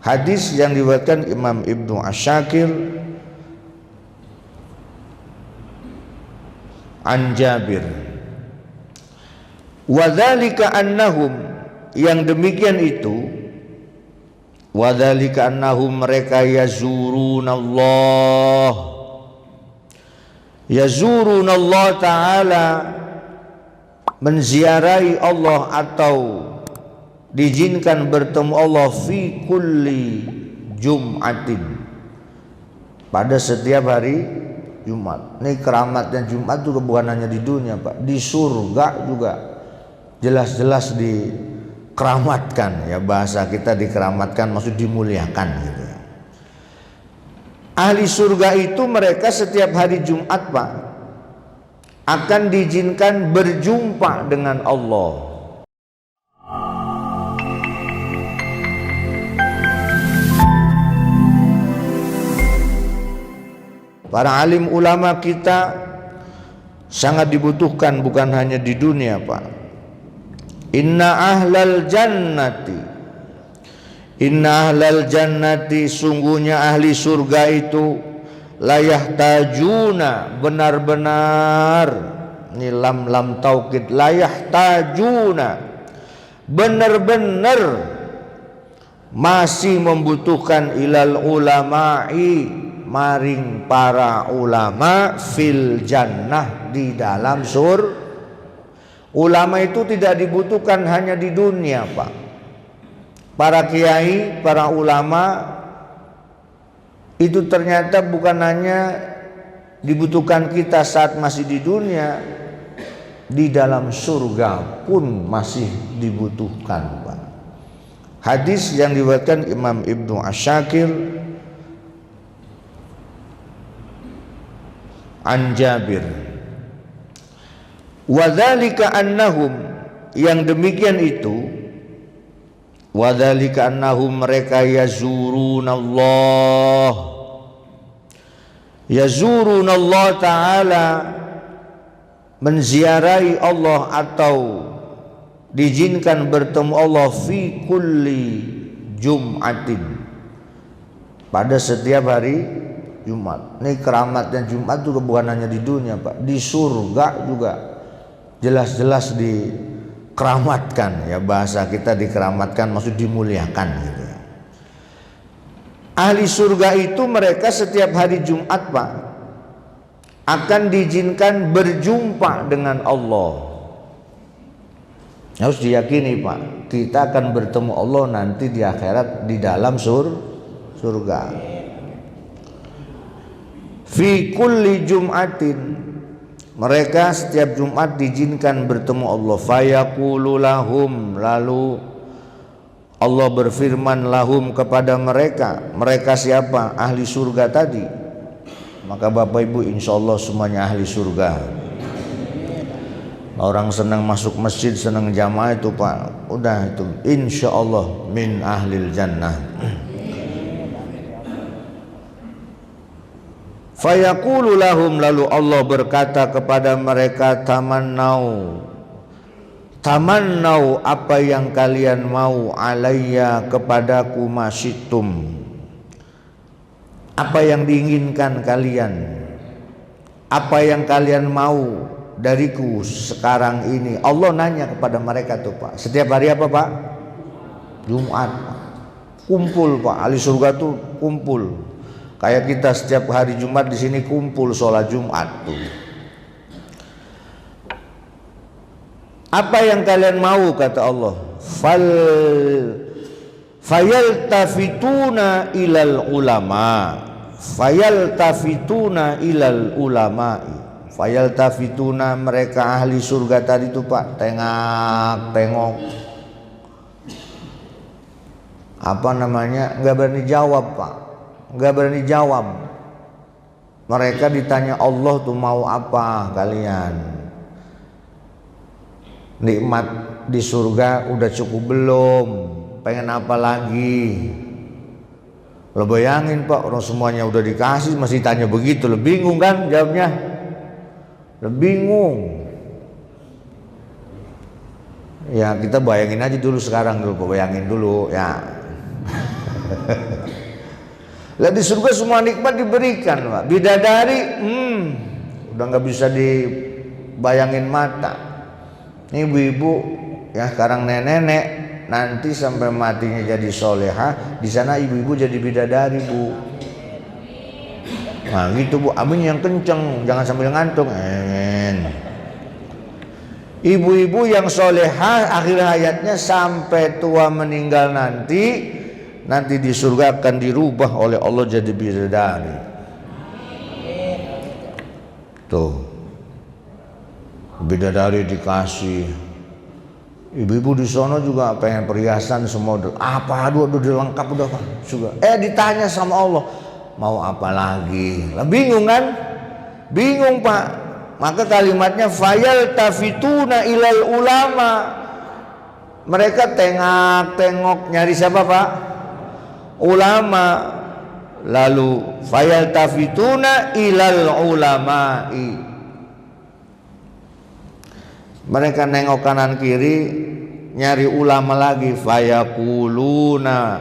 Hadis yang diriwayatkan Imam Ibnu Asyakir an Jabir. Wadzalika annahum, yang demikian itu, wadzalika annahum, mereka yazurunallah ta'ala, menziarahi Allah atau diizinkan bertemu Allah fi kulli jum'atin, pada setiap hari Jumat. Ini keramatnya Jumat itu bukan hanya di dunia, Pak, di surga juga jelas-jelas dikeramatkan, ya bahasa kita dikeramatkan maksud dimuliakan gitu. Ahli surga itu mereka setiap hari Jumat, Pak, akan diizinkan berjumpa dengan Allah. Para alim ulama kita sangat dibutuhkan bukan hanya di dunia, Pak. Inna ahlal jannati, sungguhnya ahli surga itu layah tajuna, benar-benar, ini lam taukid, layah tajuna, benar-benar masih membutuhkan ilal ulama'i, maring para ulama, fil jannah, di dalam surga. Ulama itu tidak dibutuhkan hanya di dunia, Pak. Para kiai, para ulama itu ternyata bukan hanya dibutuhkan kita saat masih di dunia, di dalam surga pun masih dibutuhkan, Pak. Hadis yang diriwayatkan Imam Ibnu Asyakir an Jabir. Wadzalika annahum, yang demikian itu, wadzalika annahum, mereka yazurunallah ta'ala, menziarahi Allah atau diizinkan bertemu Allah fi kulli jum'atin, pada setiap hari Jumat. Ini keramatnya Jumat itu bukan hanya di dunia, Pak, di surga juga jelas-jelas dikeramatkan, ya bahasa kita dikeramatkan maksud dimuliakan gitu. Ahli surga itu mereka setiap hari Jumat, Pak, akan diizinkan berjumpa dengan Allah. Harus diyakini, Pak, kita akan bertemu Allah nanti di akhirat di dalam surga. Fi kulli jum'atin, mereka setiap Jumat diizinkan bertemu Allah. Fayaqulu lahum, lalu Allah berfirman lahum, kepada mereka. Mereka siapa? Ahli surga tadi. Maka Bapak Ibu insya Allah semuanya ahli surga. Orang senang masuk masjid, senang jamaah itu, Pak, udah itu insya Allah min ahlil jannah. Fayaqulu lahum, lalu Allah berkata kepada mereka, tamannau, apa yang kalian mau, alayya, kepadaku, masyitum, apa yang diinginkan kalian, apa yang kalian mau dariku sekarang ini. Allah nanya kepada mereka tuh, Pak, setiap hari apa, Pak? Jumat, Pak. Kumpul, Pak, ahli surga tuh kumpul. Kayak kita setiap hari Jumat di sini kumpul sholat Jumat tuh. Apa yang kalian mau, kata Allah. Fayaltafituna ilal ulama. Fayaltafituna ilal ulama'i. Fayaltafituna, mereka ahli surga tadi tuh, Pak, tengok. Apa namanya? Nggak berani jawab, Pak. Nggak berani jawab. Mereka ditanya Allah tuh, mau apa kalian? Nikmat di surga udah cukup belum? Pengen apa lagi? Lo bayangin, Pak, orang semuanya udah dikasih masih tanya begitu, lo bingung kan jawabnya? Lo bingung. Ya kita bayangin aja dulu sekarang dulu, bayangin dulu ya. Lah di surga semua nikmat diberikan, Pak. Bidadari, udah nggak bisa dibayangin mata. Ini ibu-ibu yang sekarang nenek-nenek, nanti sampai matinya jadi solehah, di sana ibu-ibu jadi bidadari, Bu. Nah gitu, Bu. Amin yang kenceng, jangan sambil ngantuk. Amin. Ibu-ibu yang solehah akhir hayatnya sampai tua meninggal nanti di surga akan dirubah oleh Allah jadi bidadari. Tuh, bidadari dikasih. Ibu-ibu di sono juga pengen perhiasan semua. Apa? Aduh lengkap udah Pak. Juga. Ditanya sama Allah, mau apa lagi? Lah bingung kan? Bingung Pak. Maka kalimatnya fayal tafituna ilal ulama. Mereka tengok nyari siapa Pak? Ulama. Lalu fayal tafituna ilal ulama'i. Mereka nengok kanan kiri nyari ulama lagi. Fayakuluna.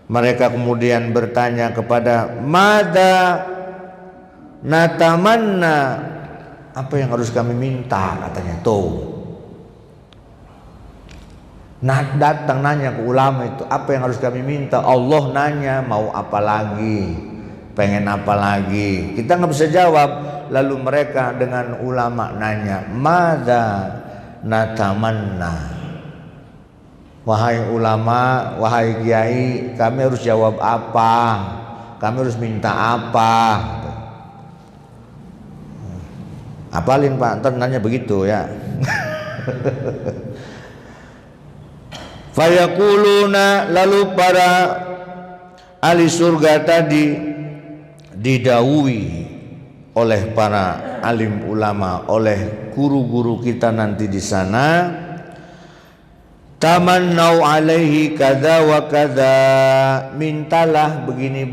Mereka kemudian bertanya kepada mada natamanna, apa yang harus kami minta, katanya. Tuh, datang nanya ke ulama itu, apa yang harus kami minta. Allah nanya mau apa lagi, pengen apa lagi. Kita nggak bisa jawab. Lalu mereka dengan ulama nanya, mada natamanna. Wahai ulama, wahai kiai, kami harus jawab apa? Kami harus minta apa? Apalin Pak, ntar nanya begitu ya. Fayakuluna, lalu para ahli surga tadi didawuhi oleh para alim ulama, oleh guru-guru kita nanti di sana, tamannau alaihi kada wa kada, mintalah begini.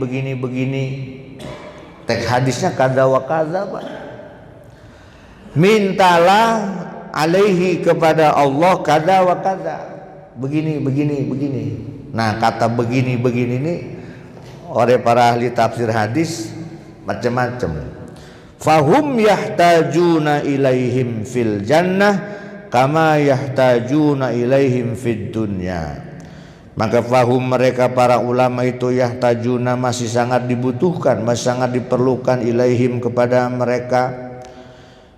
Teks hadisnya kada wa kada Pak. Mintalah alaihi kepada Allah kada wa kada, begini. Nah kata begini ini oleh para ahli tafsir hadis macam-macam. Fahum yahtajuna ilaihim fil jannah kama yahtajuna ilaihim fid dunya. Maka fahum, mereka para ulama itu, yahtajuna, masih sangat dibutuhkan, masih sangat diperlukan, ilaihim kepada mereka,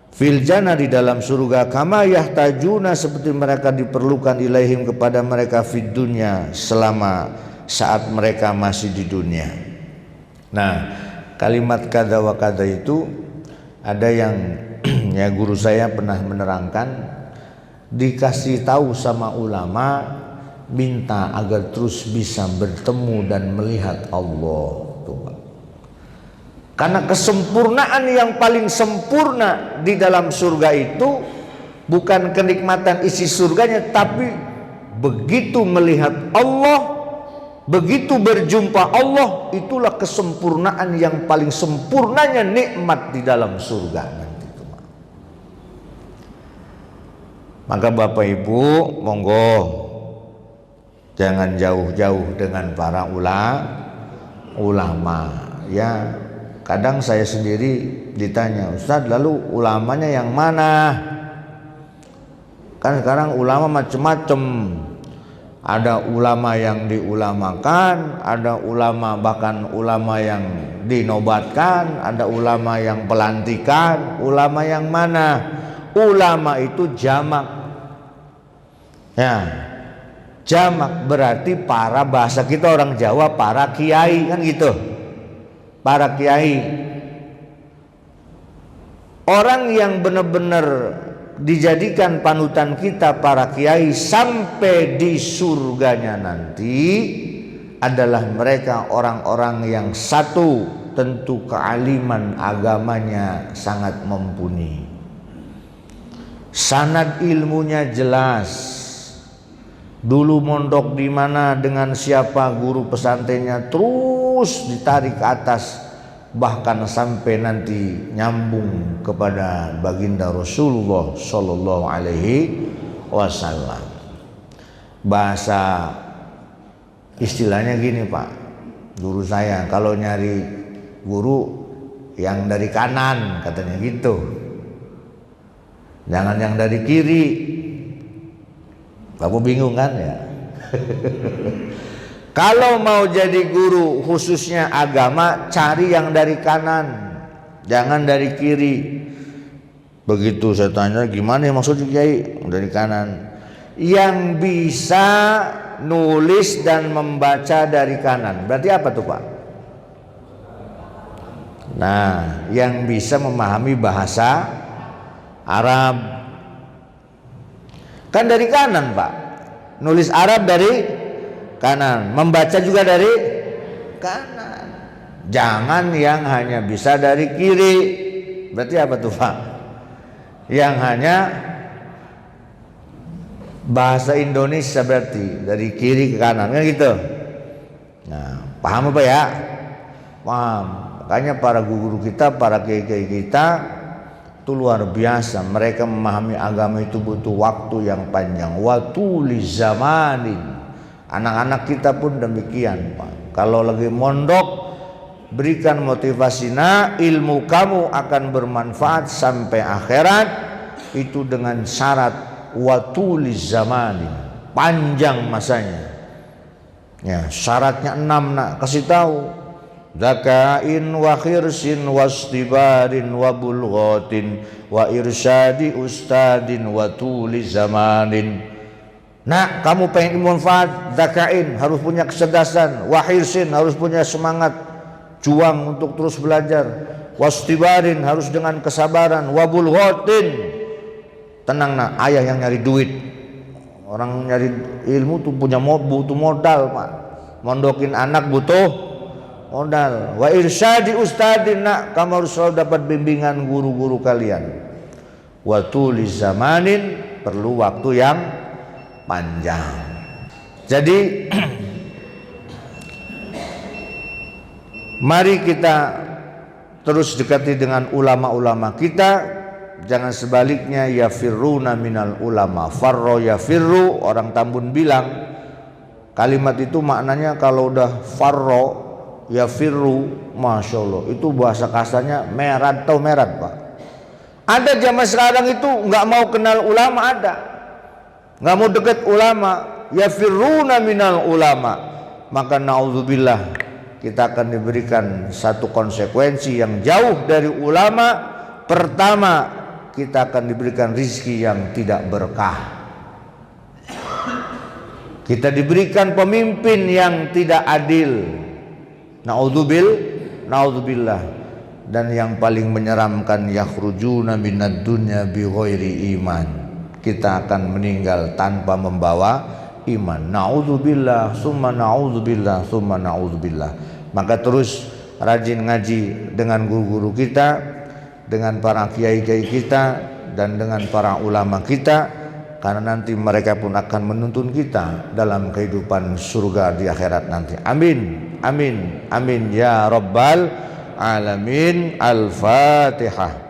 fil jannah di dalam surga, kama yahtajuna, seperti mereka diperlukan, ilaihim kepada mereka, fid dunya, selama saat mereka masih di dunia. Nah kalimat kada wa kada itu ada yang ya guru saya pernah menerangkan, dikasih tahu sama ulama, minta agar terus bisa bertemu dan melihat Allah. Karena kesempurnaan yang paling sempurna di dalam surga itu bukan kenikmatan isi surganya, tapi begitu melihat Allah, begitu berjumpa Allah, itulah kesempurnaan yang paling sempurnanya nikmat di dalam surga nanti itu. Maka Bapak Ibu, monggo jangan jauh-jauh dengan para ulama. Ya, kadang saya sendiri ditanya, Ustadz, lalu ulamanya yang mana? Kan sekarang ulama macam-macam. Ada ulama yang diulamakan, ada ulama bahkan ulama yang dinobatkan, ada ulama yang pelantikan. Ulama yang mana? Ulama itu jamak. Ya, jamak berarti para, bahasa kita orang Jawa, para kiai, kan gitu. Para kiai, orang yang benar-benar dijadikan panutan kita, para kiai, sampai di surganya nanti adalah mereka orang-orang yang satu, tentu kealiman agamanya sangat mumpuni, sanad ilmunya jelas, dulu mondok di mana, dengan siapa, guru pesantrennya terus ditarik ke atas, bahkan sampai nanti nyambung kepada baginda Rasulullah Sallallahu Alaihi Wasallam. Bahasa Istilahnya gini Pak, guru saya kalau nyari guru yang dari kanan katanya gitu, jangan yang dari kiri. Kamu bingung kan ya? Kalau mau jadi guru khususnya agama, cari yang dari kanan, jangan dari kiri. Begitu saya tanya, gimana ya maksudnya Kiai? Dari kanan. Yang bisa nulis dan membaca dari kanan, berarti apa tuh Pak? Nah, yang bisa memahami bahasa Arab. Kan dari kanan Pak, nulis Arab dari kanan, membaca juga dari kanan. Jangan yang hanya bisa dari kiri, berarti apa tuh Pak? Yang hanya bahasa Indonesia, berarti dari kiri ke kanan kan gitu. Nah, paham apa ya? Paham. Makanya para guru kita, para kiai-kiai kita itu luar biasa. Mereka memahami agama itu butuh waktu yang panjang. Waktu li zamanin. Anak-anak kita pun demikian Pak. Kalau lagi mondok, berikan motivasinya, ilmu kamu akan bermanfaat sampai akhirat. Itu dengan syarat waktu li zamanin, panjang masanya. Ya, syaratnya 6 nak, kasih tahu. Zakain wa khirsin wastibarin wa bulghatin wa irsyadi ustadin wa tuli zamanin. Nah, kamu pengen manfaat, zakain harus punya kecerdasan, wa khirsin harus punya semangat juang untuk terus belajar, wastibarin harus dengan kesabaran, wa bulghatin tenang nak, ayah yang nyari duit. Orang nyari ilmu tuh butuh modal Pak. Mondokin anak butuh modal. Wa irsyadi ustadin nak, kamu harus selalu dapat bimbingan guru-guru kalian. Wa tuli zamanin, perlu waktu yang panjang. Jadi mari kita terus dekati dengan ulama-ulama kita. Jangan sebaliknya, yafirruna minal ulama, farro yafirru. Orang Tambun bilang kalimat itu maknanya kalau udah farro yafirru, masya Allah, itu bahasa kasarnya merat atau merat Pak. Ada zaman sekarang itu nggak mau kenal ulama, ada nggak mau deket ulama, yafirruna minal ulama. Maka naudzubillah, kita akan diberikan satu konsekuensi yang jauh dari ulama. Pertama, kita akan diberikan rizki yang tidak berkah. Kita diberikan pemimpin yang tidak adil. Naudzubillah. Dan yang paling menyeramkan, yakhrujuna minad dunya bi ghairi iman. Kita akan meninggal tanpa membawa iman. Naudzubillah, summa naudzubillah, summa naudzubillah. Maka terus rajin ngaji dengan guru-guru kita, dengan para kiai-kiai kita, dan dengan para ulama kita, karena nanti mereka pun akan menuntun kita dalam kehidupan surga di akhirat nanti. Amin, amin, amin ya rabbal alamin. Al-Fatihah.